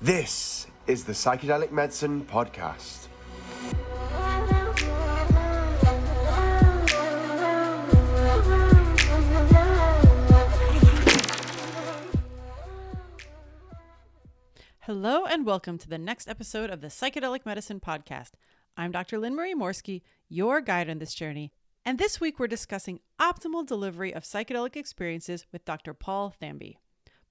This is the Psychedelic Medicine Podcast. Hello and welcome to the next episode of the Psychedelic Medicine Podcast. I'm Dr. Lynn Marie Morsky, your guide on this journey, and this week we're discussing optimal delivery of psychedelic experiences with Dr. Paul Thambi.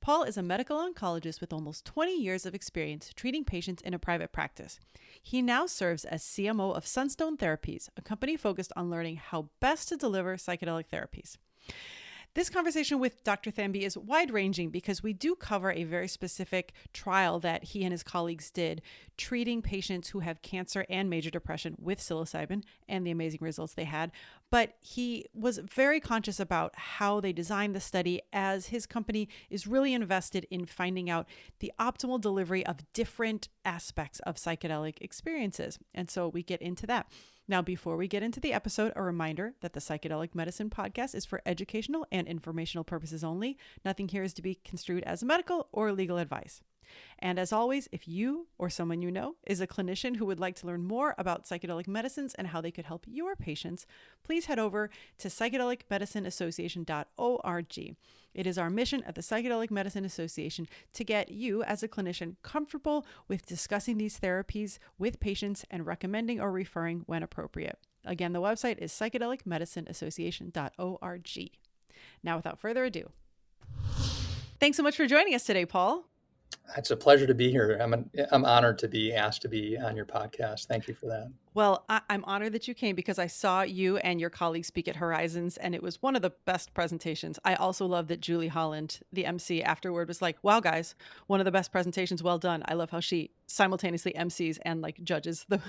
Paul is a medical oncologist with almost 20 years of experience treating patients in a private practice. He now serves as CMO of Sunstone Therapies, a company focused on learning how best to deliver psychedelic therapies. This conversation with Dr. Thambi is wide-ranging because we do cover a very specific trial that he and his colleagues did treating patients who have cancer and major depression with psilocybin and the amazing results they had. But he was very conscious about how they designed the study, as his company is really invested in finding out the optimal delivery of different aspects of psychedelic experiences. And so we get into that. Now, before we get into the episode, a reminder that the Psychedelic Medicine Podcast is for educational and informational purposes only. Nothing here is to be construed as medical or legal advice. And as always, if you or someone you know is a clinician who would like to learn more about psychedelic medicines and how they could help your patients, please head over to psychedelicmedicineassociation.org. It is our mission at the Psychedelic Medicine Association to get you as a clinician comfortable with discussing these therapies with patients and recommending or referring when appropriate. Again, the website is psychedelicmedicineassociation.org. Now, without further ado, thanks so much for joining us today, Paul. It's a pleasure to be here. I'm honored to be asked to be on your podcast. Thank you for that. Well, I'm honored that you came because I saw you and your colleagues speak at Horizons, and it was one of the best presentations. I also love that Julie Holland, the MC, afterward was like, wow, guys, one of the best presentations. Well done. I love how she simultaneously MCs and like judges the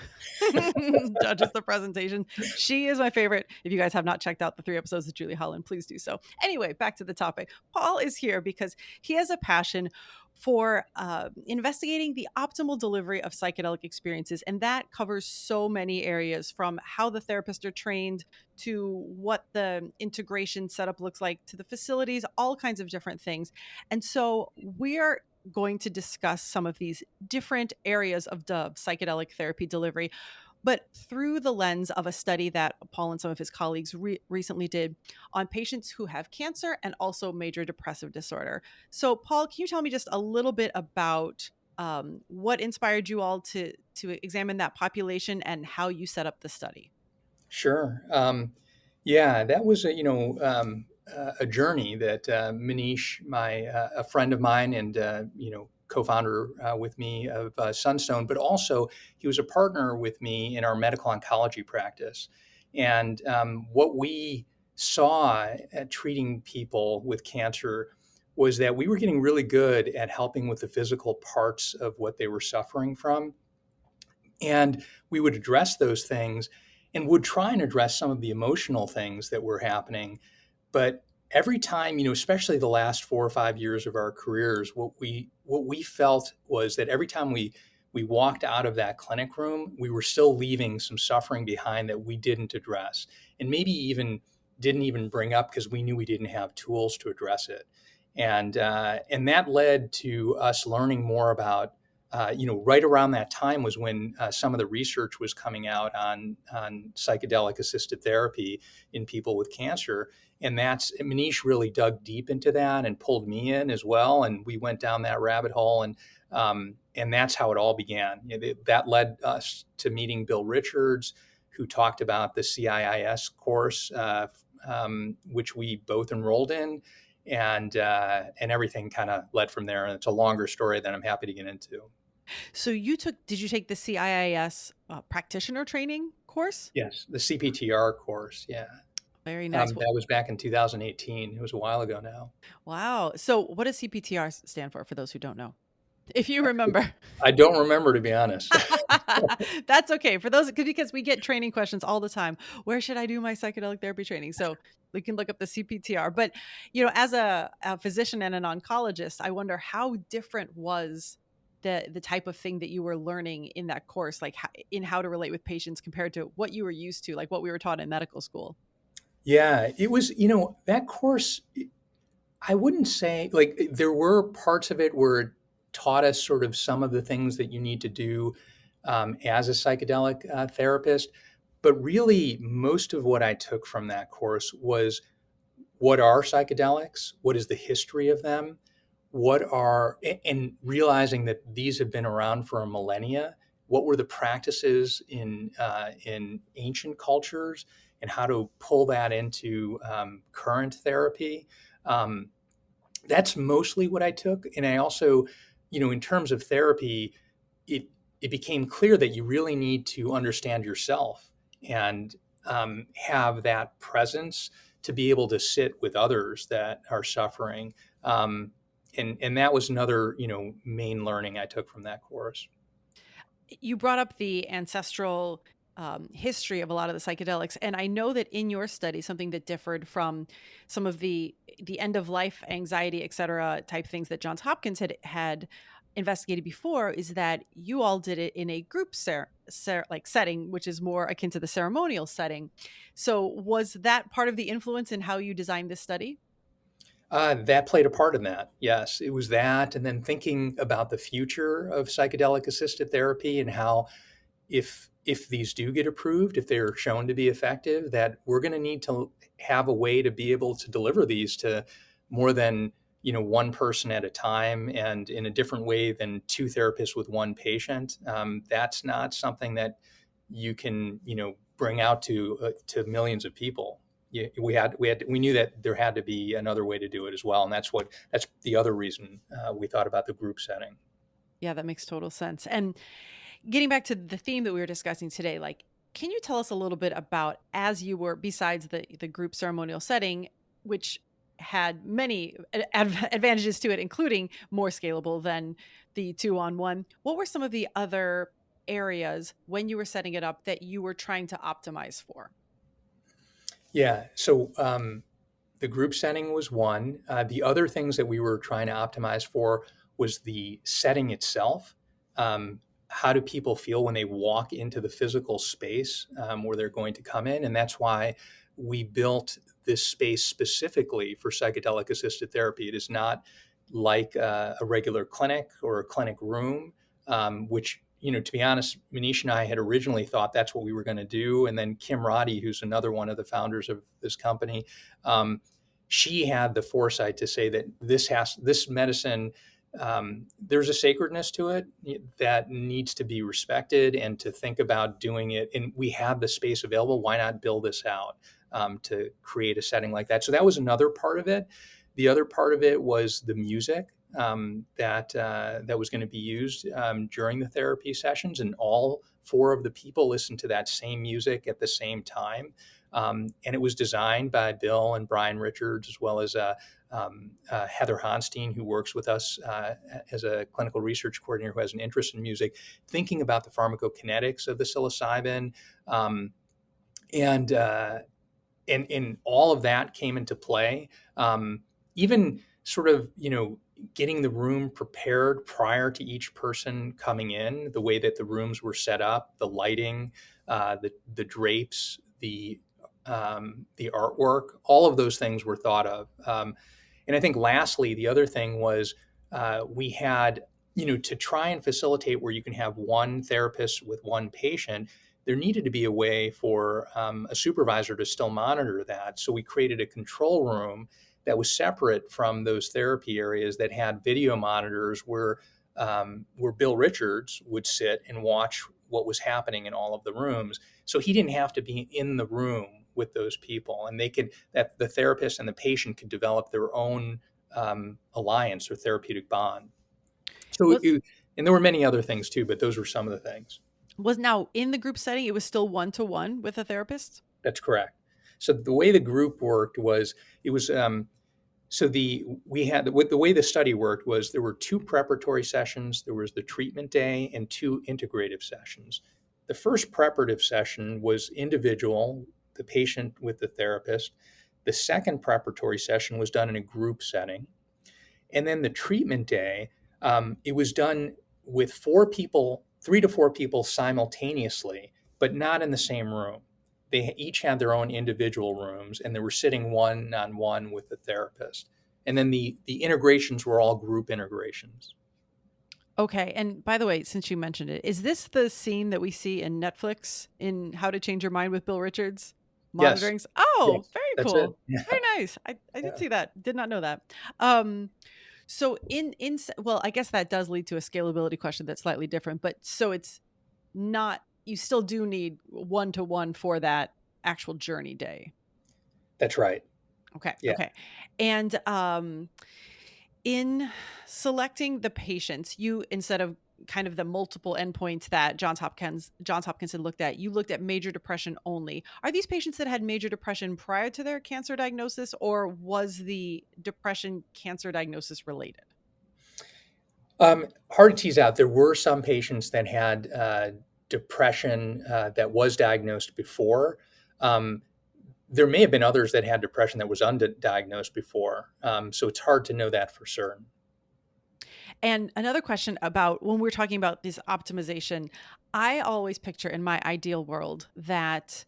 judges the presentation. She is my favorite. If you guys have not checked out the 3 episodes of Julie Holland, please do so. Anyway, back to the topic. Paul is here because he has a passion for investigating the optimal delivery of psychedelic experiences. And that covers so many areas, from how the therapists are trained to what the integration setup looks like to the facilities, all kinds of different things. And so we are going to discuss some of these different areas of psychedelic therapy delivery, but through the lens of a study that Paul and some of his colleagues recently did on patients who have cancer and also major depressive disorder. So, Paul, can you tell me just a little bit about what inspired you all to examine that population and how you set up the study? Sure. Yeah, that was a journey that Manish, a friend of mine, and co-founder with me of Sunstone, but also he was a partner with me in our medical oncology practice. And what we saw at treating people with cancer was that we were getting really good at helping with the physical parts of what they were suffering from. And we would address those things and would try and address some of the emotional things that were happening. But every time, especially the last 4 or 5 years of our careers, what we felt was that every time we walked out of that clinic room, we were still leaving some suffering behind that we didn't address, and maybe even didn't even bring up because we knew we didn't have tools to address it. And that led to us learning more about, right around that time was when some of the research was coming out on psychedelic assisted therapy in people with cancer. And Manish really dug deep into that and pulled me in as well. And we went down that rabbit hole, and that's how it all began. That led us to meeting Bill Richards, who talked about the CIIS course, which we both enrolled in. And everything kind of led from there. And it's a longer story that I'm happy to get into. So did you take the CIIS practitioner training course? Yes, the CPTR course. Yeah. Very nice. That was back in 2018. It was a while ago now. Wow. So what does CPTR stand for those who don't know? If you remember. I don't remember, to be honest. That's okay. For those, because we get training questions all the time. Where should I do my psychedelic therapy training? So we can look up the CPTR. But, as a physician and an oncologist, I wonder how different was the type of thing that you were learning in that course, like in how to relate with patients compared to what you were used to, like what we were taught in medical school. Yeah, it was, that course, I wouldn't say, like, there were parts of it where taught us sort of some of the things that you need to do as a psychedelic therapist. But really, most of what I took from that course was, what are psychedelics? What is the history of them? And realizing that these have been around for a millennia. What were the practices in ancient cultures, and how to pull that into current therapy? That's mostly what I took. And I also, in terms of therapy, it became clear that you really need to understand yourself and have that presence to be able to sit with others that are suffering. And that was another, main learning I took from that course. You brought up the ancestral history of a lot of the psychedelics, and I know that in your study, something that differed from some of the end of life anxiety, et cetera, type things that Johns Hopkins had investigated before, is that you all did it in a group setting, which is more akin to the ceremonial setting. So was that part of the influence in how you designed this study? That played a part in that. Yes, it was that. And then thinking about the future of psychedelic assisted therapy, and how if these do get approved, if they're shown to be effective, that we're going to need to have a way to be able to deliver these to more than, one person at a time, and in a different way than two therapists with one patient. That's not something that you can, bring out to millions of people. Yeah, we knew that there had to be another way to do it as well, and that's the other reason we thought about the group setting. Yeah, that makes total sense. And getting back to the theme that we were discussing today, like, can you tell us a little bit about, as you were, besides the group ceremonial setting, which had many advantages to it, including more scalable than the 2-on-1, what were some of the other areas when you were setting it up that you were trying to optimize for? Yeah. So the group setting was one. The other things that we were trying to optimize for was the setting itself. How do people feel when they walk into the physical space where they're going to come in? And that's why we built this space specifically for psychedelic assisted therapy. It is not like a regular clinic or a clinic room, which, to be honest, Manish and I had originally thought that's what we were going to do. And then Kim Roddy, who's another one of the founders of this company, she had the foresight to say that this medicine, there's a sacredness to it that needs to be respected, and to think about doing it. And we have the space available. Why not build this out to create a setting like that? So that was another part of it. The other part of it was the music that was going to be used during the therapy sessions, and all four of the people listened to that same music at the same time. And it was designed by Bill and Brian Richards, as well as Heather Honstein, who works with us as a clinical research coordinator who has an interest in music, thinking about the pharmacokinetics of the psilocybin. And all of that came into play. Even sort of, getting the room prepared prior to each person coming in, the way that the rooms were set up, the lighting, the drapes, the artwork, all of those things were thought of. And I think lastly, the other thing was we had, to try and facilitate where you can have one therapist with one patient, there needed to be a way for a supervisor to still monitor that. So we created a control room that was separate from those therapy areas, that had video monitors where Bill Richards would sit and watch what was happening in all of the rooms. So he didn't have to be in the room with those people, and that the therapist and the patient could develop their own alliance or therapeutic bond. So, and there were many other things too, but those were some of the things. Was now in the group setting, it was still 1-to-1 with a therapist? That's correct. So the way the group worked was, it was the way the study worked was, there were 2 preparatory sessions, there was the treatment day, and 2 integrative sessions. The first preparative session was individual, the patient with the therapist. The second preparatory session was done in a group setting. And then the treatment day, it was done with 3 to 4 people simultaneously, but not in the same room. They each had their own individual rooms, and they were sitting one-on-one with the therapist. And then the integrations were all group integrations. Okay. And by the way, since you mentioned it, is this the scene that we see in Netflix in How to Change Your Mind with Bill Richards? Yes. Monitorings. Oh, Yes. very That's it. cool. Yeah. Very nice. I did Yeah. see that. Did not know that. Um, so well, I guess that does lead to a scalability question that's slightly different, but so it's not, you still do need one-to-one for that actual journey day. That's right. Okay. Yeah. Okay. And in selecting the patients, you, instead of kind of the multiple endpoints that Johns Hopkins had looked at, you looked at major depression only. Are these patients that had major depression prior to their cancer diagnosis, or was the depression cancer diagnosis related? Hard to tease out. There were some patients that had depression that was diagnosed before. Um, there may have been others that had depression that was undiagnosed before. So it's hard to know that for certain. And another question about when we're talking about this optimization, I always picture in my ideal world that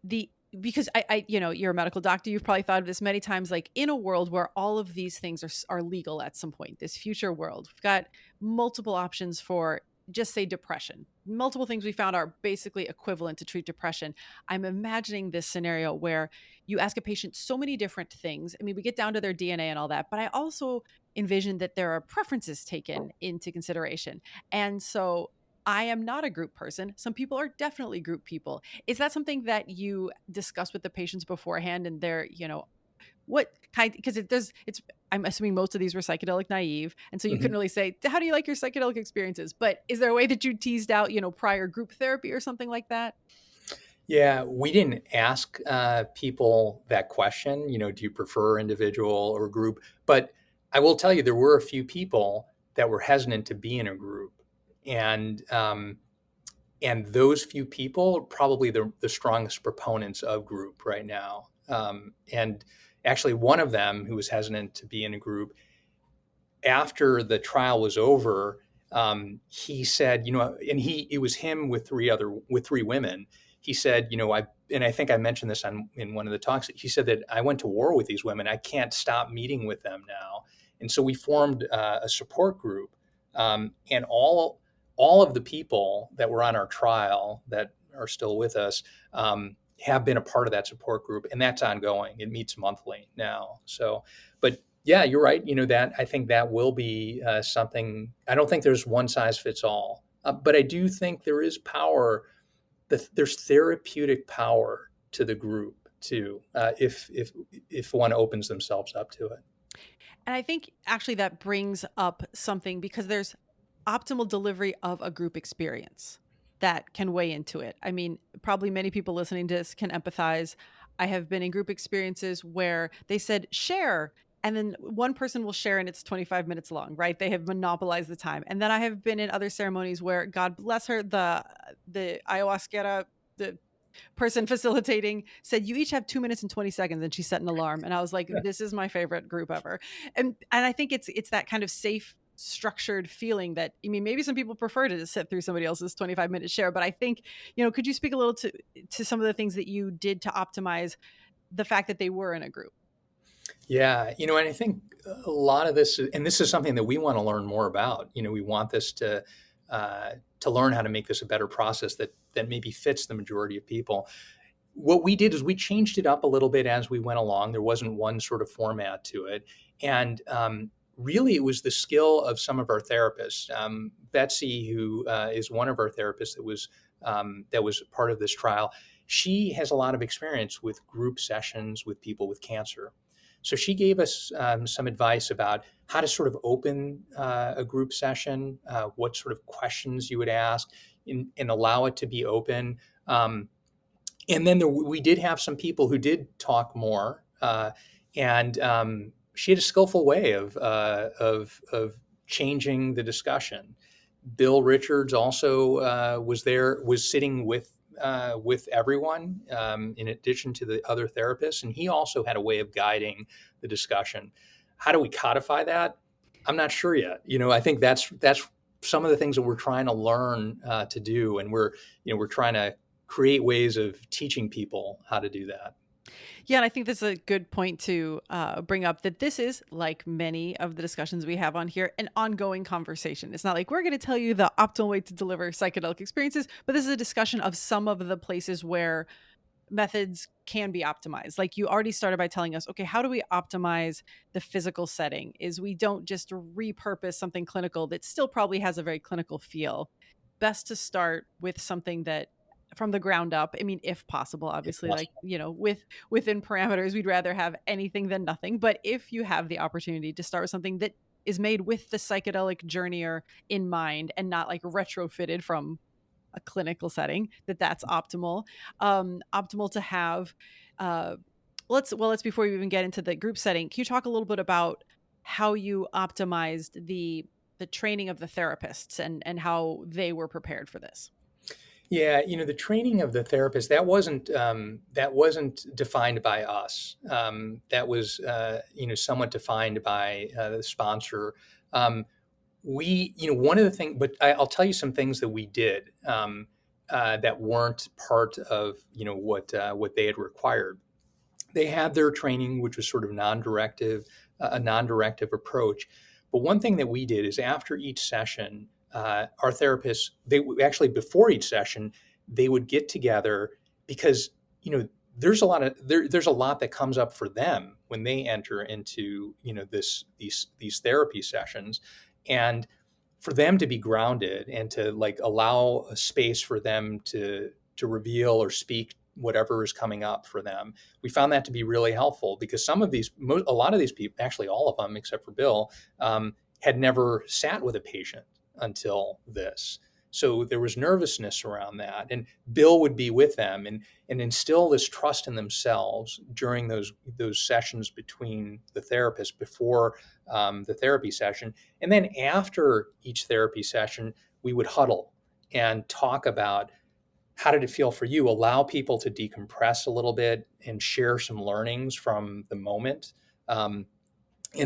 because you're a medical doctor, you've probably thought of this many times, like in a world where all of these things are legal at some point, this future world, we've got multiple options for, just say, depression. Multiple things we found are basically equivalent to treat depression. I'm imagining this scenario where you ask a patient so many different things. I mean, we get down to their DNA and all that, but I also envision that there are preferences taken into consideration. And so I am not a group person. Some people are definitely group people. Is that something that you discuss with the patients beforehand, and they're, what kind, because I'm assuming most of these were psychedelic naive, and so you couldn't Mhm. really say, how do you like your psychedelic experiences? But is there a way that you teased out, prior group therapy or something like that? Yeah, we didn't ask people that question, do you prefer individual or group? But I will tell you, there were a few people that were hesitant to be in a group. And and those few people are probably the strongest proponents of group right now. And actually, one of them who was hesitant to be in a group, after the trial was over, he said, and it was him with three women. He said, and I think I mentioned this in one of the talks. He said that I went to war with these women. I can't stop meeting with them now, and so we formed a support group, and all of the people that were on our trial that are still with us. Have been a part of that support group, and that's ongoing. It meets monthly now. So, but yeah, you're right. That I think that will be something. I don't think there's one size fits all, but I do think there is power. There's therapeutic power to the group too, if one opens themselves up to it. And I think actually that brings up something, because there's optimal delivery of a group experience that can weigh into it. I mean, probably many people listening to this can empathize. I have been in group experiences where they said, share. And then one person will share and it's 25 minutes long, right? They have monopolized the time. And then I have been in other ceremonies where, God bless her, the ayahuasca, the person facilitating said, you each have 2 minutes and 20 seconds, and she set an alarm, and I was like, this is my favorite group ever. And I think it's that kind of safe, structured feeling that, I mean, maybe some people prefer to just sit through somebody else's 25-minute share, but I think, could you speak a little to some of the things that you did to optimize the fact that they were in a group? Yeah, and I think a lot of this, and this is something that we want to learn more about. We want this to learn how to make this a better process that maybe fits the majority of people. What we did is we changed it up a little bit as we went along. There wasn't one sort of format to it, and really, it was the skill of some of our therapists. Betsy, who is one of our therapists that was part of this trial, she has a lot of experience with group sessions with people with cancer. So she gave us some advice about how to sort of open a group session, what sort of questions you would ask, and allow it to be open. And then we did have some people who did talk more, and she had a skillful way of changing the discussion. Bill Richards also was sitting with everyone, in addition to the other therapists, and he also had a way of guiding the discussion. How do we codify that? I'm not sure yet. I think that's some of the things that we're trying to learn to do, and we're trying to create ways of teaching people how to do that. Yeah, and I think that's a good point to bring up, that this is, like many of the discussions we have on here, an ongoing conversation. It's not like we're going to tell you the optimal way to deliver psychedelic experiences, but this is a discussion of some of the places where methods can be optimized. Like you already started by telling us, okay, how do we optimize the physical setting? Is we don't just repurpose something clinical that still probably has a very clinical feel. Best to start with something that from the ground up. I mean, if possible, If obviously, like, possible. within parameters, we'd rather have anything than nothing. But if you have the opportunity to start with something that is made with the psychedelic journeyer in mind and not like retrofitted from a clinical setting, that's optimal. Optimal to have. Uh, let's before we even get into the group setting, can you talk a little bit about how you optimized the training of the therapists and how they were prepared for this? Yeah, the training of the therapist, that wasn't defined by us. That was somewhat defined by the sponsor. One of the things, but I'll tell you some things that we did that weren't part of what they had required. They had their training, which was sort of non-directive, a non-directive approach. But one thing that we did is after each session, our therapists, they actually before each session, they would get together because there's a lot that comes up for them when they enter into these therapy sessions, and for them to be grounded and to like allow a space for them to reveal or speak whatever is coming up for them. We found that to be really helpful because a lot of these people, actually all of them except for Bill, had never sat with a patient until this. So there was nervousness around that, and Bill would be with them and instill this trust in themselves during those sessions between the therapist before the therapy session, and then after each therapy session, we would huddle and talk about how did it feel for you? Allow people to decompress a little bit and share some learnings from the moment. And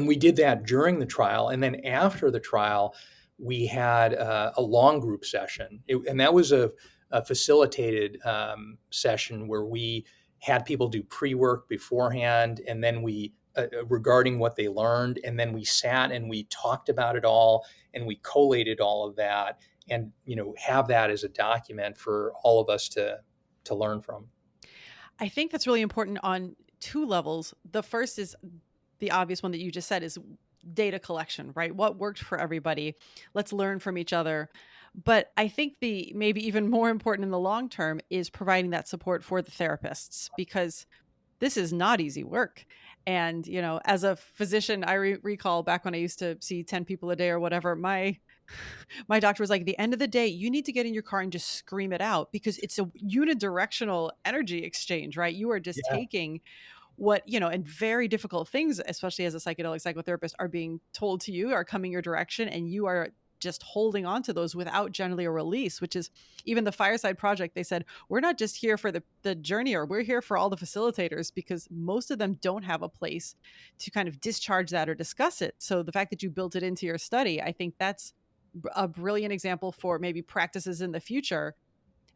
we did that during the trial. And then after the trial, we had a long group session. And that was a facilitated session where we had people do pre-work beforehand. And then regarding what they learned. And then we sat and we talked about it all and we collated all of that and have that as a document for all of us to learn from. I think that's really important on two levels. The first is the obvious one that you just said, is data collection, right? What worked for everybody? Let's learn from each other. But I think the maybe even more important in the long term is providing that support for the therapists, because this is not easy work. And, as a physician, I recall back when I used to see 10 people a day or whatever, my doctor was like, at the end of the day, you need to get in your car and just scream it out, because it's a unidirectional energy exchange, right? You are just Yeah. taking what, and very difficult things, especially as a psychedelic psychotherapist, are being told to you, are coming your direction, and you are just holding on to those without generally a release, which is even the Fireside Project. They said, we're not just here for the journey, or we're here for all the facilitators, because most of them don't have a place to kind of discharge that or discuss it. So the fact that you built it into your study, I think that's a brilliant example for maybe practices in the future.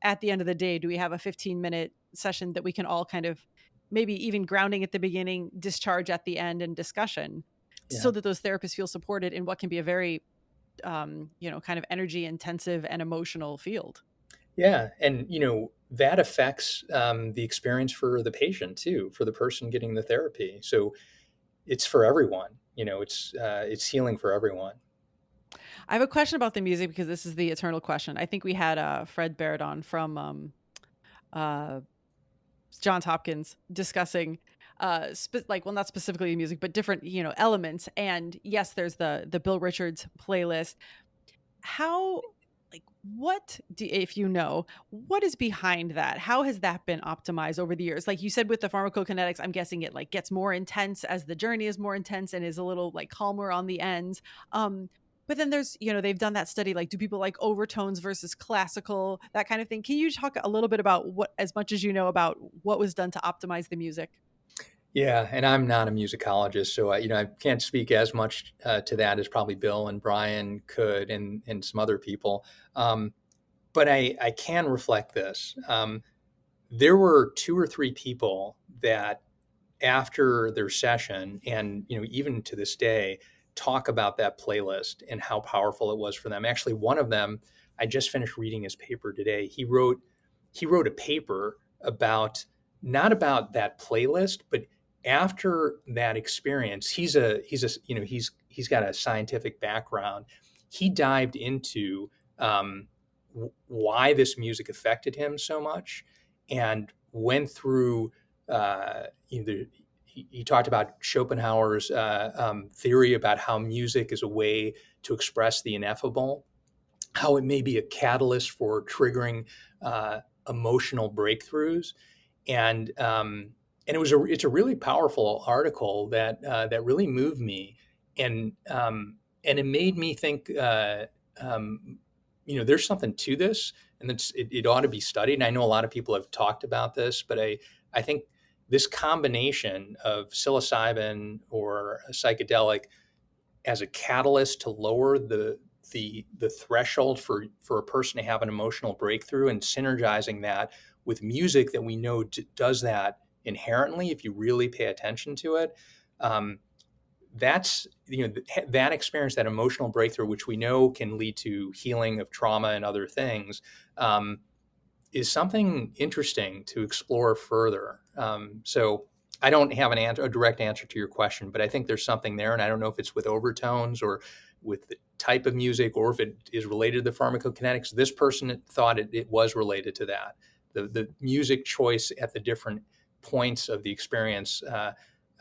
At the end of the day, do we have a 15-minute session that we can all kind of, maybe even grounding at the beginning, discharge at the end, and discussion, Yeah. so that those therapists feel supported in what can be a very kind of energy intensive and emotional field. Yeah. And, that affects the experience for the patient too, for the person getting the therapy. So it's for everyone, it's healing for everyone. I have a question about the music, because this is the eternal question. I think we had Fred Baird on from uh, Johns Hopkins discussing well, not specifically music, but different, elements. And yes, there's the Bill Richards playlist. How, like, if what is behind that? How has that been optimized over the years? Like you said, with the pharmacokinetics, I'm guessing it like gets more intense as the journey is more intense and is a little like calmer on the ends. But then there's, they've done that study, like, do people like overtones versus classical, that kind of thing. Can you talk a little bit about as much as you know about what was done to optimize the music? Yeah, and I'm not a musicologist, so I can't speak as much to that as probably Bill and Brian could, and some other people. But I can reflect this. there were 2 or 3 people that after their session, and even to this day, talk about that playlist and how powerful it was for them. Actually, one of them, I just finished reading his paper today. He wrote a paper about, not about that playlist, but after that experience. He's got a scientific background. He dived into why this music affected him so much, and went through he talked about Schopenhauer's theory about how music is a way to express the ineffable, how it may be a catalyst for triggering emotional breakthroughs, and it's a really powerful article that really moved me, and it made me think there's something to this, and it ought to be studied. And I know a lot of people have talked about this, but I think this combination of psilocybin or a psychedelic as a catalyst to lower the threshold for a person to have an emotional breakthrough, and synergizing that with music that we know does that inherently if you really pay attention to it. That's that experience, that emotional breakthrough, which we know can lead to healing of trauma and other things, is something interesting to explore further. So I don't have a direct answer to your question, but I think there's something there, and I don't know if it's with overtones or with the type of music, or if it is related to the pharmacokinetics. This person thought it was related to that. The music choice at the different points of the experience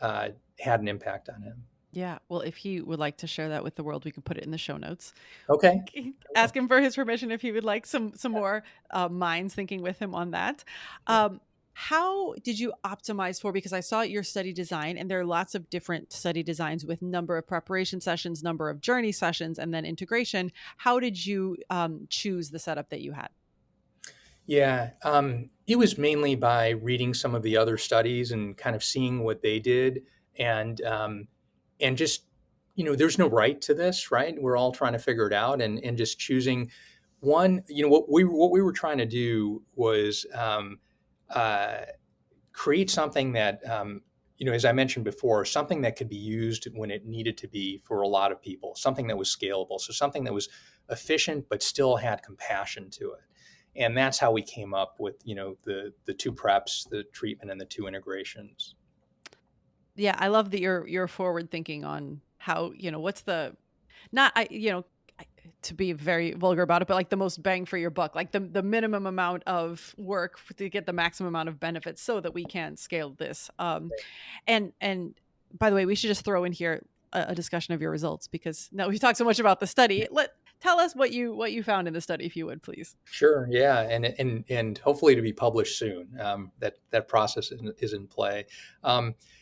had an impact on him. Yeah. Well, if he would like to share that with the world, we can put it in the show notes. Okay. Ask him for his permission if he would like some more minds thinking with him on that. How did you optimize for, because I saw your study design, and there are lots of different study designs with number of preparation sessions, number of journey sessions, and then integration. How did you choose the setup that you had? Yeah, it was mainly by reading some of the other studies and kind of seeing what they did, and just, there's no right to this, right? We're all trying to figure it out, and just choosing one. What we were trying to do was create something that, as I mentioned before, something that could be used when it needed to be for a lot of people, something that was scalable, so something that was efficient but still had compassion to it. And that's how we came up with, the 2 preps, the treatment, and the 2 integrations. Yeah, I love that you're forward thinking on how, what's the, not to be very vulgar about it, but like the most bang for your buck, like the minimum amount of work to get the maximum amount of benefits, so that we can scale this. And by the way, we should just throw in here a discussion of your results, because now we've talked so much about the study. Tell us what you found in the study, if you would, please. Sure. Yeah, and hopefully to be published soon. That process is in play.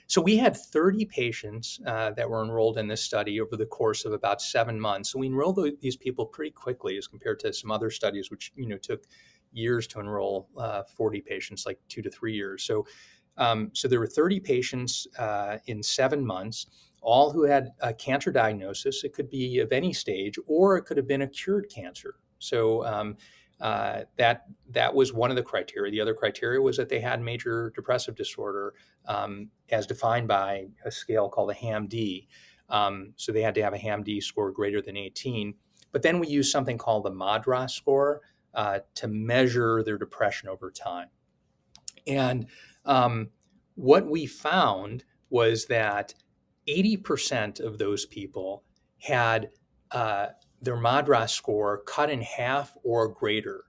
So we had 30 patients that were enrolled in this study over the course of about 7 months. So we enrolled these people pretty quickly as compared to some other studies, which took years to enroll 40 patients, like 2 to 3 years. So there were 30 patients in 7 months, all who had a cancer diagnosis. It could be of any stage, or it could have been a cured cancer. So that was one of the criteria. The other criteria was that they had major depressive disorder, as defined by a scale called a HAM-D. So they had to have a HAM-D score greater than 18. But then we used something called the MADRS score to measure their depression over time. And what we found was that 80% of those people had their MADRS score cut in half or greater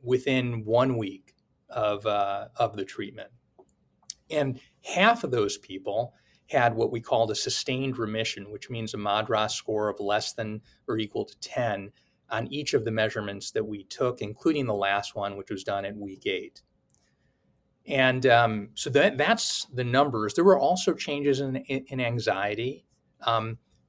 within 1 week of the treatment. And half of those people had what we called a sustained remission, which means a MADRS score of less than or equal to 10 on each of the measurements that we took, including the last one, which was done at week 8. And so that's the numbers. There were also changes in anxiety.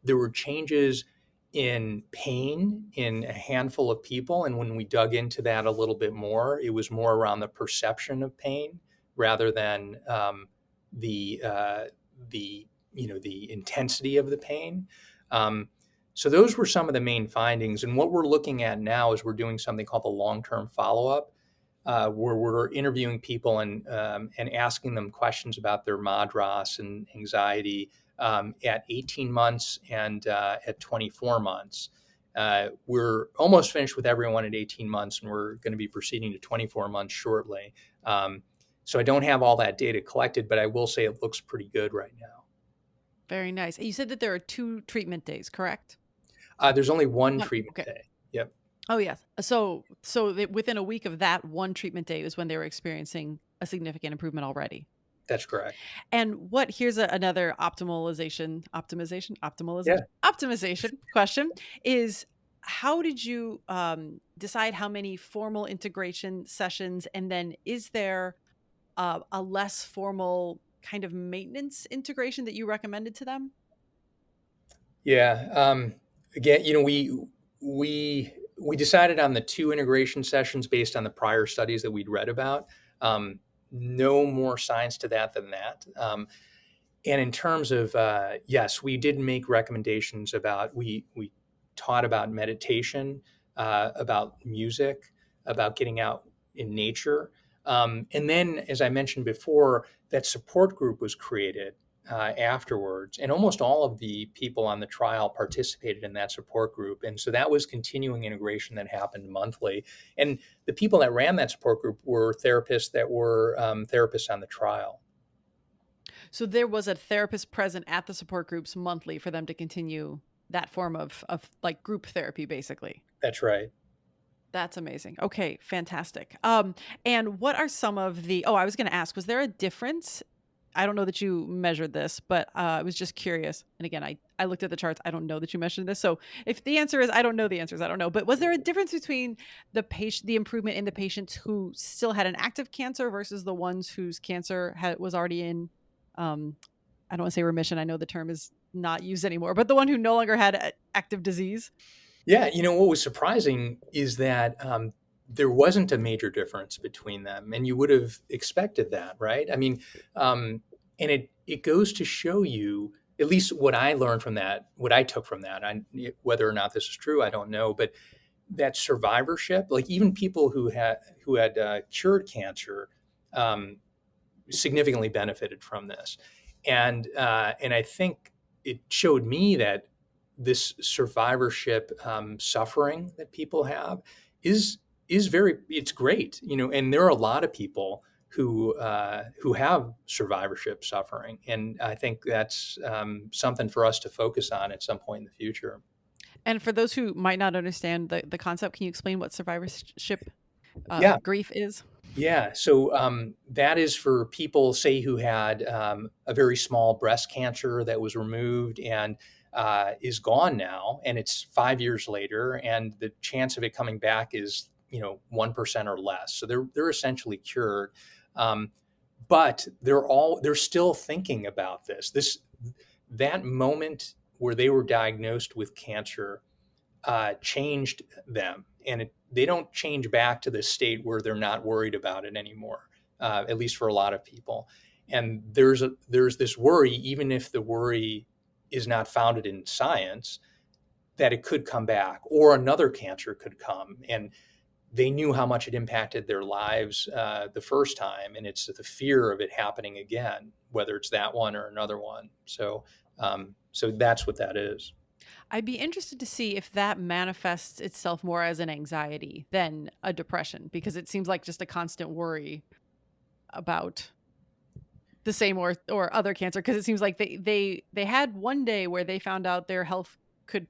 There were changes in pain in a handful of people. And when we dug into that a little bit more, it was more around the perception of pain rather than the intensity of the pain. So those were some of the main findings. And what we're looking at now is we're doing something called the long-term follow-up. where we're interviewing people and asking them questions about their MADRS and anxiety at 18 months and at 24 months. We're almost finished with everyone at 18 months, and we're going to be proceeding to 24 months shortly. So I don't have all that data collected, but I will say it looks pretty good right now. Very nice. You said that there are 2 treatment days, correct? There's only one One. treatment Okay. day. Yep, Oh, yes. So within a week of that one treatment day is when they were experiencing a significant improvement already. that's correct. And here's another optimization Yeah. question is, how did you decide how many formal integration sessions, and then is there a less formal kind of maintenance integration that you recommended to them? Yeah. Again, we decided on the 2 integration sessions based on the prior studies that we'd read about. No more science to that than that. And in terms of yes, we did make recommendations about we taught about meditation, about music, about getting out in nature, and then, as I mentioned before, that support group was created afterwards, and almost all of the people on the trial participated in that support group, and so that was continuing integration that happened monthly. And the people that ran that support group were therapists that were therapists on the trial. So there was a therapist present at the support groups monthly for them to continue that form of like group therapy, basically. That's right. That's amazing. Okay, fantastic. And what are some of I was going to ask, was there a difference? I don't know that you measured this, but I was just curious. And again, I looked at the charts. I don't know that you measured this. So if the answer is I don't know, the answer is I don't know. But was there a difference between the improvement in the patients who still had an active cancer versus the ones whose cancer was already in, I don't want to say remission. I know the term is not used anymore, but the one who no longer had active disease? Yeah, what was surprising is that there wasn't a major difference between them, and you would have expected that, right? I mean, and it goes to show you, at least what I learned from that, what I took from that. Whether or not this is true, I don't know, but that survivorship, like even people who had cured cancer, significantly benefited from this, and I think it showed me that this survivorship suffering that people have is it's great, and there are a lot of people who have survivorship suffering, and I think that's something for us to focus on at some point in the future. And for those who might not understand the concept, can you explain what survivorship Yeah. grief is? Yeah, so that is for people, say, who had a very small breast cancer that was removed and is gone now, and it's 5 years later, and the chance of it coming back is 1% or less. So they're essentially cured, but they're still thinking about that moment where they were diagnosed with cancer changed them, and they don't change back to the state where they're not worried about it anymore, at least for a lot of people. And there's this worry, even if the worry is not founded in science, that it could come back or another cancer could come. And they knew how much it impacted their lives the first time, and it's the fear of it happening again, whether it's that one or another one. So that's what that is. I'd be interested to see if that manifests itself more as an anxiety than a depression, because it seems like just a constant worry about the same or other cancer. Because it seems like they had one day where they found out their health could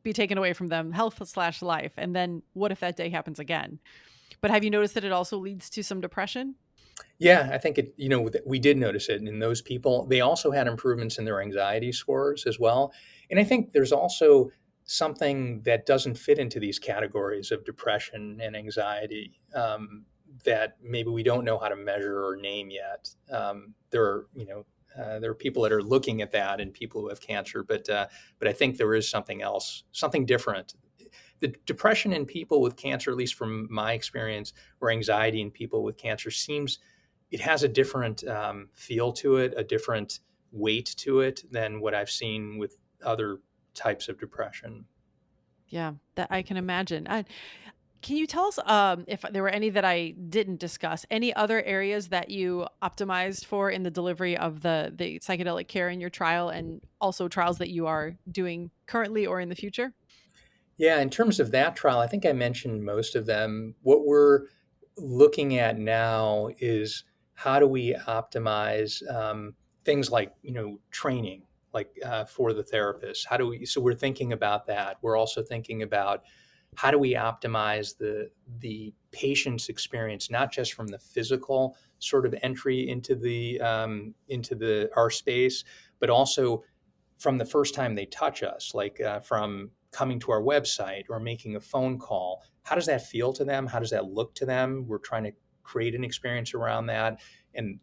be taken away from them, health/life, and then what if that day happens again? But have you noticed that it also leads to some depression? Yeah, I think we did notice it in those people. They also had improvements in their anxiety scores as well. And I think there's also something that doesn't fit into these categories of depression and anxiety that maybe we don't know how to measure or name yet. There are people that are looking at that and people who have cancer, but I think there is something else, something different. The depression in people with cancer, at least from my experience, or anxiety in people with cancer it has a different feel to it, a different weight to it than what I've seen with other types of depression. Yeah, that I can imagine. Can you tell us if there were any that I didn't discuss, any other areas that you optimized for in the delivery of the psychedelic care in your trial, and also trials that you are doing currently or in the future? Yeah, in terms of that trial, I think I mentioned most of them. What we're looking at now is how do we optimize things like training, like for the therapist. How do we? So we're thinking about that. We're also thinking about how do we optimize the patient's experience, not just from the physical sort of entry into the our space, but also from the first time they touch us, like from coming to our website or making a phone call. How does that feel to them? How does that look to them? We're trying to create an experience around that and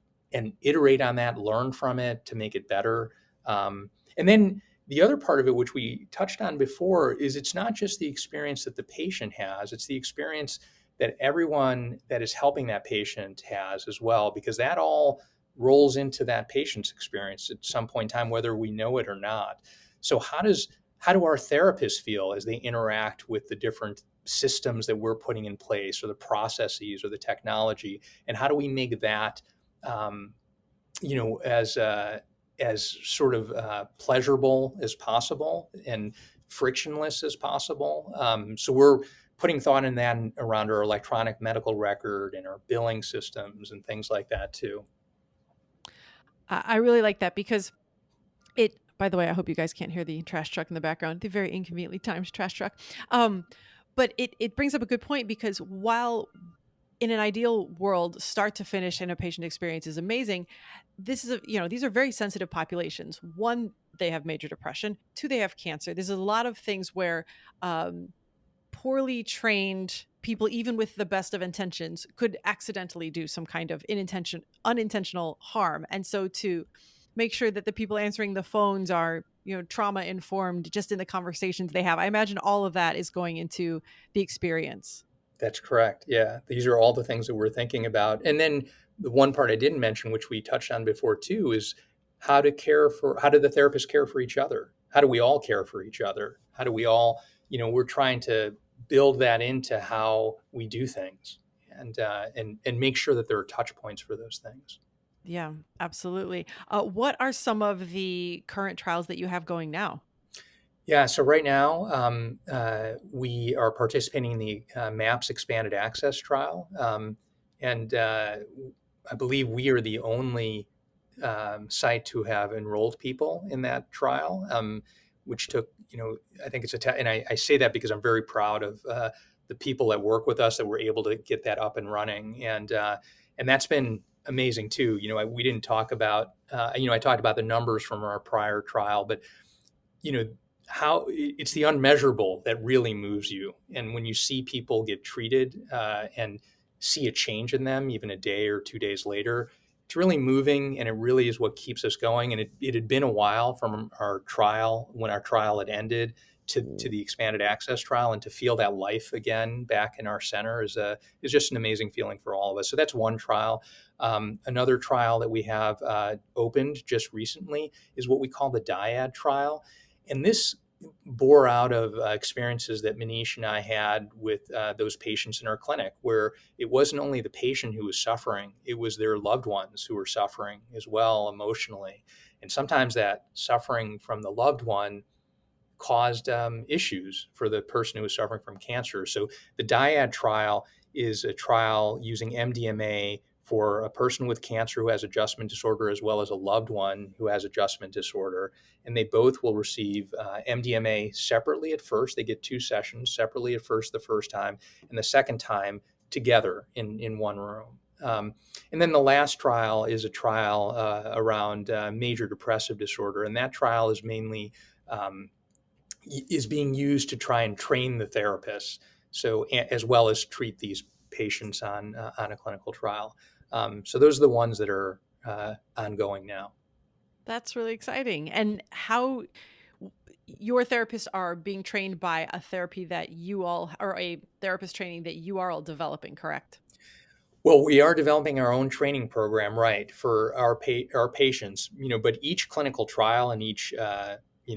iterate on that, learn from it to make it better. And then the other part of it, which we touched on before, is it's not just the experience that the patient has, it's the experience that everyone that is helping that patient has as well, because that all rolls into that patient's experience at some point in time, whether we know it or not. So how do our therapists feel as they interact with the different systems that we're putting in place, or the processes or the technology, and how do we make that um, as sort of pleasurable as possible and frictionless as possible. So we're putting thought in that around our electronic medical record and our billing systems and things like that too. I really like that because by the way, I hope you guys can't hear the trash truck in the background, the very inconveniently timed trash truck. Um, but it brings up a good point, because while in an ideal world, start to finish in a patient experience is amazing, these are very sensitive populations. One, they have major depression. Two, they have cancer. There's a lot of things where um, poorly trained people, even with the best of intentions, could accidentally do some kind of unintentional harm. And so to make sure that the people answering the phones are, trauma informed just in the conversations they have, I imagine all of that is going into the experience. That's correct. Yeah. These are all the things that we're thinking about. And then the one part I didn't mention, which we touched on before too, is how do the therapists care for each other? How do we all care for each other? How do we all, we're trying to build that into how we do things and make sure that there are touch points for those things. Yeah, absolutely. What are some of the current trials that you have going now? Yeah, so right now we are participating in the MAPS Expanded Access Trial, and I believe we are the only site to have enrolled people in that trial, which took, I think it's and I say that because I'm very proud of the people that work with us that were able to get that up and running, and that's been amazing too. We didn't talk about, I talked about the numbers from our prior trial, but you know how it's the unmeasurable that really moves you, and when you see people get treated and see a change in them even a day or 2 days later, it's really moving, and it really is what keeps us going. And it had been a while from our trial, when our trial had ended, to the expanded access trial, and to feel that life again back in our center is just an amazing feeling for all of us. So that's one trial. Another trial that we have opened just recently is what we call the dyad trial, and this bore out of experiences that Manish and I had with those patients in our clinic, where it wasn't only the patient who was suffering, it was their loved ones who were suffering as well emotionally. And sometimes that suffering from the loved one caused issues for the person who was suffering from cancer. So the dyad trial is a trial using MDMA for a person with cancer who has adjustment disorder, as well as a loved one who has adjustment disorder. And they both will receive MDMA separately at first. They get 2 sessions separately at first, the first time, and the second time together in one room. And then the last trial is a trial around major depressive disorder. And that trial is mainly is being used to try and train the therapists, so as well as treat these patients on a clinical trial. So those are the ones that are ongoing now. That's really exciting. And how your therapists are being trained by a therapy that you all, or a therapist training that you are all developing, correct? Well, we are developing our own training program, right, for our patients. But each clinical trial and each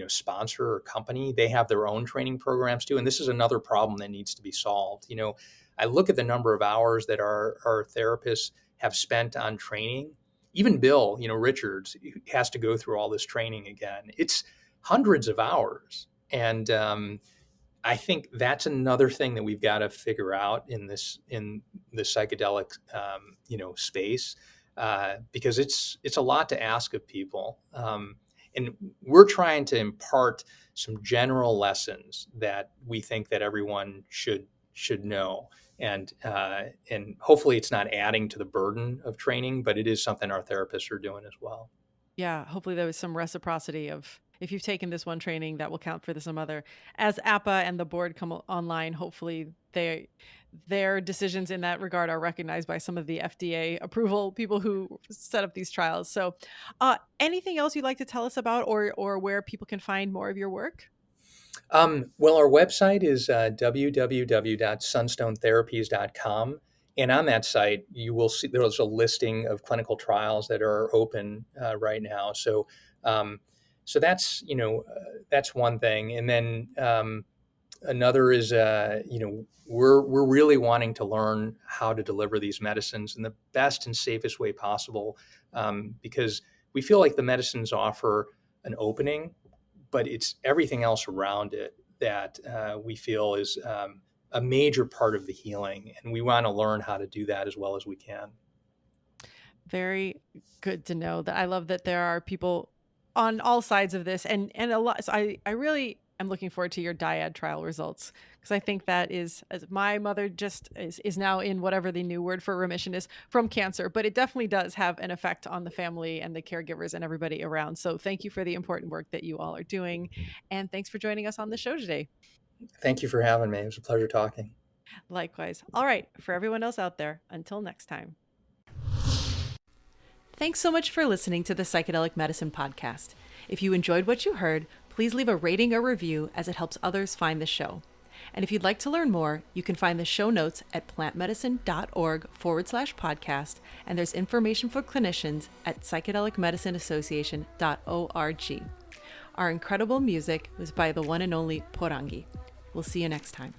sponsor or company, they have their own training programs too. And this is another problem that needs to be solved. I look at the number of hours that our therapists have spent on training. Even Bill, Richards, has to go through all this training again. It's hundreds of hours. And I think that's another thing that we've got to figure out in the psychedelic, space, because it's a lot to ask of people. And we're trying to impart some general lessons that we think that everyone should know. And hopefully it's not adding to the burden of training, but it is something our therapists are doing as well. Yeah, hopefully there was some reciprocity of, if you've taken this one training, that will count for some other. As APA and the board come online, hopefully their decisions in that regard are recognized by some of the FDA approval people who set up these trials. So anything else you'd like to tell us about or where people can find more of your work? Well, our website is www.sunstone-therapies.com. And on that site, you will see there's a listing of clinical trials that are open right now. So that's, that's one thing. And then another is, we're really wanting to learn how to deliver these medicines in the best and safest way possible, because we feel like the medicines offer an opening, but it's everything else around it that we feel is a major part of the healing. And we want to learn how to do that as well as we can. Very good to know. That I love that there are people on all sides of this and a lot. So I really am looking forward to your dyad trial results, because I think that is, as my mother just is now in whatever the new word for remission is from cancer, but it definitely does have an effect on the family and the caregivers and everybody around. So thank you for the important work that you all are doing. And thanks for joining us on the show today. Thank you for having me. It was a pleasure talking. Likewise. All right. For everyone else out there, until next time. Thanks so much for listening to the Psychedelic Medicine Podcast. If you enjoyed what you heard, please leave a rating or review, as it helps others find the show. And if you'd like to learn more, you can find the show notes at plantmedicine.org/podcast, and there's information for clinicians at psychedelicmedicineassociation.org. Our incredible music was by the one and only Porangi. We'll see you next time.